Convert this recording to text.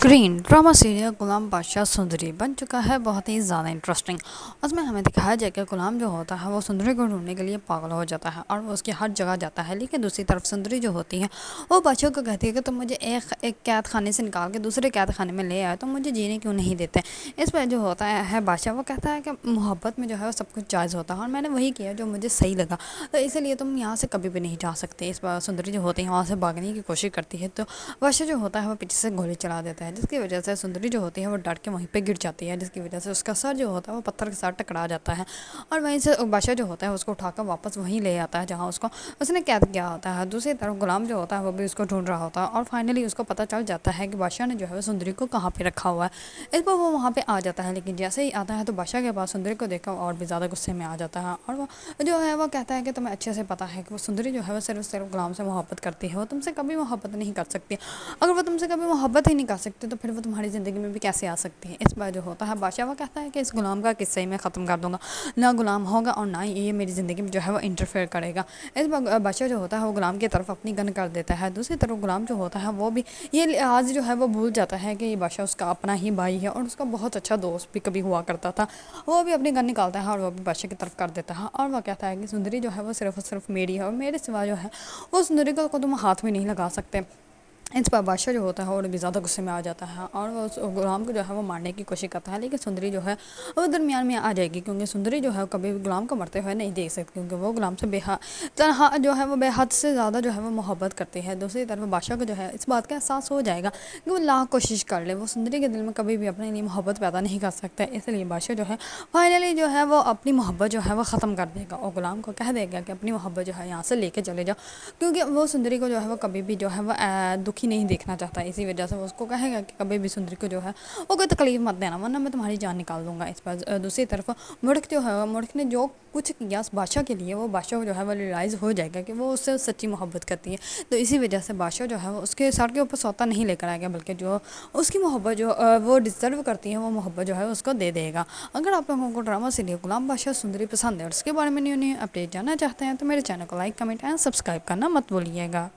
Green drama serial गुलाम बादशाह सुंदरी बन चुका है बहुत ही ज़्यादा इंटरेस्टिंग। उसमें हमें दिखाया जाए कि गुलाम जो होता है वो सुंदरी को ढूंढने के लिए पागल हो जाता है और वो उसकी हर जगह जाता है। लेकिन दूसरी तरफ सुंदरी जो होती है वो बादशाह को कहती है कि तुम मुझे एक कैद खाने से निकाल के दूसरे कैद खाने में ले आए, तो मुझे जीने क्यों नहीं देते। इस पर जो होता है बादशाह वो कहता है कि मोहब्बत में जो है वो सब कुछ जायज़ होता है और मैंने वही किया जो मुझे सही लगा, तो इसलिए तुम यहाँ से कभी भी नहीं जा सकते। इस पर सुंदरी जो होती है वहाँ से भागने की कोशिश करती है, तो बादशाह जो होता है वो पीछे से गोली चला देता है, जिसकी वजह से सुंदरी जो होती है वो डर के वहीं पे गिर जाती है, जिसकी वजह से उसका सर जो होता है वो पत्थर के साथ टकरा जाता है। और वहीं से बादशाह जो होता है उसको उठाकर वापस वहीं ले आता है जहाँ उसको उसने कैद किया होता है। दूसरी तरफ गुलाम जो होता है वो भी उसको ढूंढ रहा होता है और फाइनली उसको पता चल जाता है कि बादशाह ने जो है वो सुंदरी को कहाँ पे रखा हुआ है। इस पर वो वहाँ पे आ जाता है, लेकिन जैसे ही आता है तो बादशाह के पास सुंदरी को देखकर और भी ज़्यादा गुस्से में आ जाता है और वो जो है वो कहता है कि तुम्हें अच्छे से पता है कि वो सुंदरी जो है वो सिर्फ गुलाम से मोहब्बत करती है, वो तुमसे कभी मोहब्बत नहीं कर सकती। अगर वो तुमसे कभी मोहब्बत ही नहीं कर सकती तो फिर वो तुम्हारी ज़िंदगी में भी कैसे आ सकती है। इस बार जो होता है बादशाह वो कहता है कि इस गुलाम का किस्सा ही मैं ख़त्म कर दूंगा, ना गुलाम होगा और ना ही ये मेरी ज़िंदगी में जो है वो इंटरफेयर करेगा। इस बार बादशाह जो होता है वो गुलाम की तरफ अपनी गन कर देता है। दूसरी तरफ गुलाम जो होता है वो भी ये आज जो है वो भूल जाता है कि ये बादशाह उसका अपना ही भाई है और उसका बहुत अच्छा दोस्त भी कभी हुआ करता था। वो भी अपनी गन निकालता है और वो भी बादशाह की तरफ कर देता है और वो कहता है कि सुंदरी जो है वो सिर्फ और सिर्फ मेरी है और मेरे सिवा जो है वो सुंदरी को तुम हाथ भी नहीं लगा सकते। इस पर बादशाह जो होता है और भी ज़्यादा गुस्से में आ जाता है और वो उस गुलाम को जो है वो मारने की कोशिश करता है, लेकिन सुंदरी जो है वो दरमियान में आ जाएगी, क्योंकि सुंदरी जो है कभी भी गुलाम को मरते हुए नहीं देख सकती, क्योंकि वो गुलाम से तनहा जो है वो बेहद से ज़्यादा जो है वो मोहब्बत करती है। दूसरी तरफ बादशाह को जो है इस बात का एहसास हो जाएगा कि वो लाख कोशिश कर ले वो सुंदरी के दिल में कभी भी अपने लिए मोहब्बत पैदा नहीं कर सकता, इसलिए बादशाह जो है फाइनली जो है वो अपनी मोहब्बत जो है वो ख़त्म कर देगा और गुलाम को कह देगा कि अपनी मोहब्बत जो है यहाँ से लेके चले जाओ, क्योंकि वो सुंदरी को जो है वो कभी भी जो है वो दुखी नहीं देखना चाहता। इसी वजह से वो उसको कहेगा कि कभी भी सुंदरी को जो है वो कोई तकलीफ मत देना, वरना मैं तुम्हारी जान निकाल दूंगा। इस पर दूसरी तरफ मुल्क जो है मुल्क ने जो कुछ किया उस बादशाह के लिए, वो बादशाह जो है वो रियलाइज़ हो जाएगा कि वो उससे सच्ची मोहब्बत करती है, तो इसी वजह से बादशाह जो है वो उसके सर के ऊपर सौता नहीं लेकर आएगा, बल्कि जो उसकी मोहब्बत जो वो डिज़र्व करती है वो मोहब्बत जो है उसको दे देगा। अगर आप लोगों को ड्रामा सीरियल गुलाम बादशाह सुंदरी पसंद है और उसके बारे में न्यू न्यू अपडेट जानना चाहते हैं तो मेरे चैनल को लाइक कमेंट एंड सब्सक्राइब करना मत भूलिएगा।